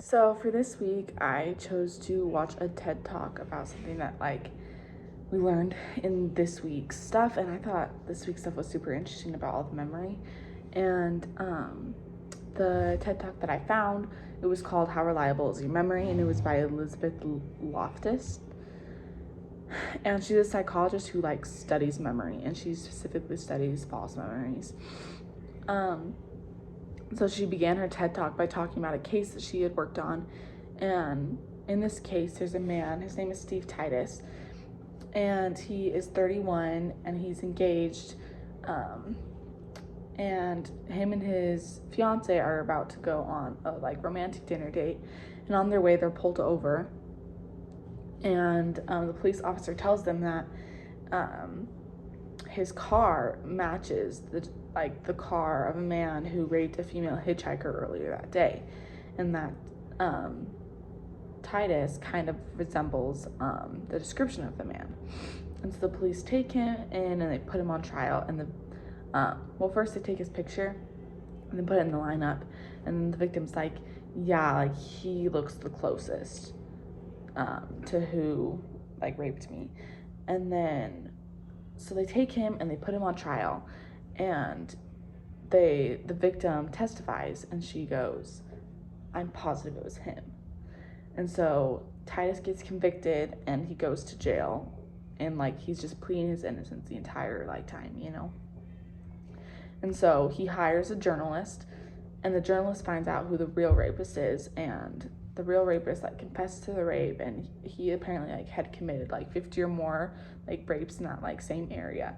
So for this week, I chose to watch a TED Talk about something that we learned in this week's stuff, and I thought this week's stuff was super interesting about all the memory. And the TED Talk that I found, it was called "How Reliable Is Your Memory," and it was by Elizabeth Loftus. And she's a psychologist who studies memory, and she specifically studies false memories. So she began her TED Talk by talking about a case that she had worked on. And in this case, there's a man, his name is Steve Titus, and he is 31 and he's engaged. And him and his fiance are about to go on a romantic dinner date. And on their way, they're pulled over. And the police officer tells them that his car matches the car of a man who raped a female hitchhiker earlier that day, and that Titus kind of resembles the description of the man. And so the police take him in and they put him on trial. And first they take his picture and then put it in the lineup, and the victim's like, yeah, he looks the closest to who raped me. And then so they take him and they put him on trial, and the victim testifies, and she goes, I'm positive it was him. And so Titus gets convicted and he goes to jail, and he's just pleading his innocence the entire time, And so he hires a journalist, and the journalist finds out who the real rapist is, and the real rapist confessed to the rape, and he apparently had committed 50 or more rapes in that same area.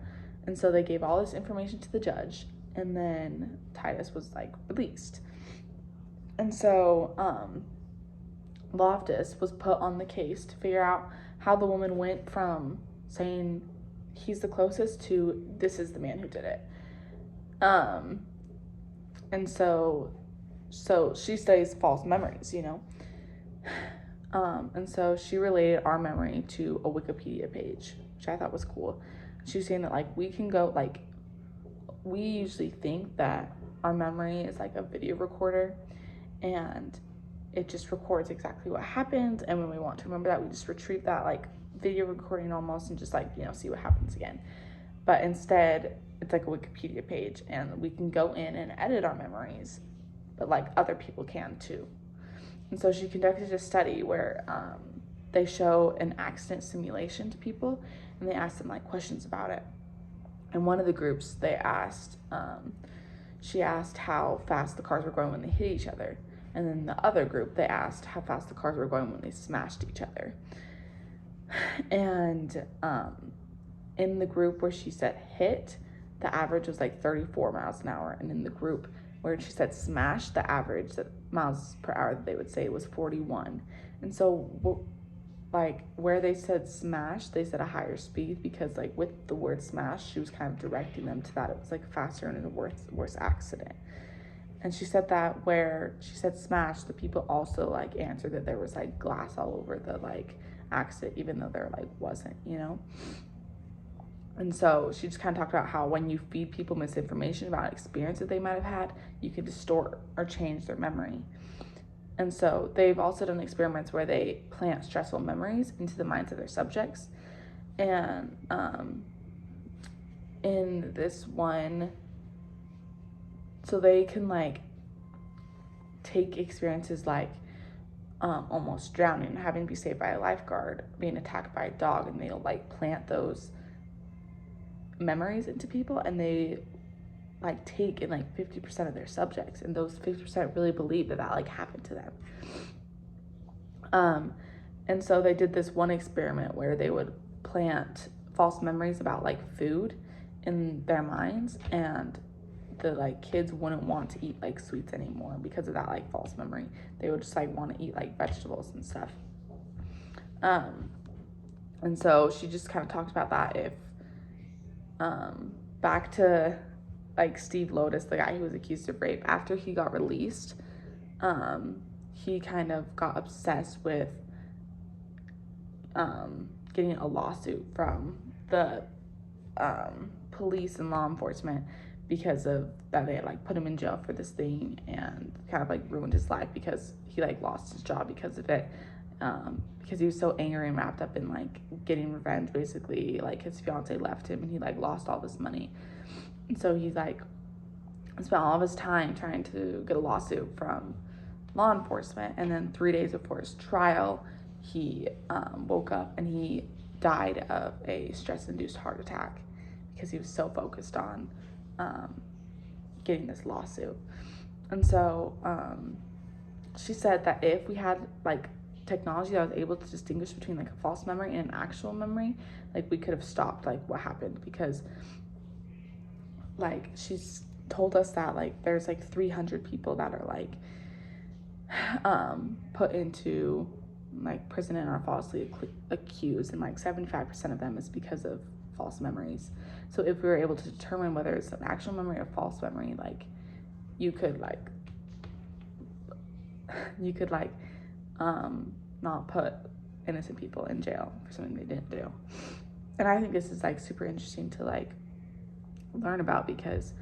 And so they gave all this information to the judge, and then Titus was released. And so Loftus was put on the case to figure out how the woman went from saying he's the closest to this is the man who did it. And so she studies false memories, and so she related our memory to a Wikipedia page, which I thought was cool. She was saying that we can go we usually think that our memory is a video recorder, and it just records exactly what happened, and when we want to remember that, we just retrieve that video recording almost and just see what happens again. But instead, it's a Wikipedia page, and we can go in and edit our memories, but other people can too. And so she conducted a study where they show an accident simulation to people, and they ask them questions about it. In one of the groups, they asked, she asked how fast the cars were going when they hit each other. And then the other group, they asked how fast the cars were going when they smashed each other. And in the group where she said hit, the average was 34 miles an hour. And in the group where she said smash, the average miles per hour that they would say was 41. And so where they said smash, they said a higher speed, because with the word smash, she was kind of directing them to that it was faster and a worse accident. And she said that where she said smash, the people also answered that there was glass all over the accident, even though there wasn't, And so she just kind of talked about how when you feed people misinformation about an experience that they might have had, you can distort or change their memory. And so they've also done experiments where they plant stressful memories into the minds of their subjects. And in this one, so they can take experiences almost drowning, having to be saved by a lifeguard, being attacked by a dog, and they'll plant those memories into people, and they take in 50% of their subjects, and those 50% really believe that happened to them. And so they did this one experiment where they would plant false memories about food in their minds, and the kids wouldn't want to eat sweets anymore because of that false memory. They would just want to eat vegetables and stuff. And so she just kind of talked about that. If back to Steve Lotus, the guy who was accused of rape, after he got released, he kind of got obsessed with getting a lawsuit from the police and law enforcement, because of that they like put him in jail for this thing and kind of like ruined his life because he like lost his job because of it, because he was so angry and wrapped up in like getting revenge. Basically, like his fiance left him and he like lost all this money, and so he's like spent all of his time trying to get a lawsuit from law enforcement. And then 3 days before his trial, he woke up and he died of a stress-induced heart attack because he was so focused on getting this lawsuit. And so she said that if we had like technology that was able to distinguish between like a false memory and an actual memory, like we could have stopped like what happened, because like she's told us that like there's like 300 people that are like put into like prison and are falsely accused, and like 75% of them is because of false memories. So if we were able to determine whether it's an actual memory or false memory, like you could not put innocent people in jail for something they didn't do. And I think this is like super interesting to like learn about, because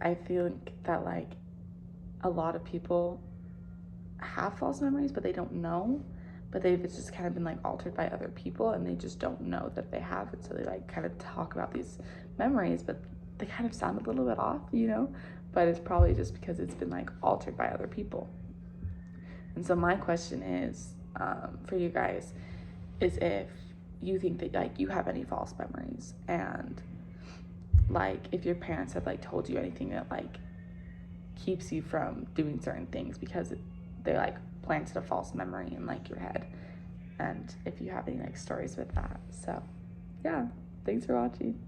I feel that like a lot of people have false memories, but they don't know, but they've just kind of been like altered by other people and they just don't know that they have it. So they like kind of talk about these memories, but they kind of sound a little bit off, you know, but it's probably just because it's been like altered by other people. And so my question is, for you guys, is if you think that like you have any false memories, and like if your parents have like told you anything that like keeps you from doing certain things because they like planted a false memory in like your head, and if you have any like stories with that. So yeah, thanks for watching.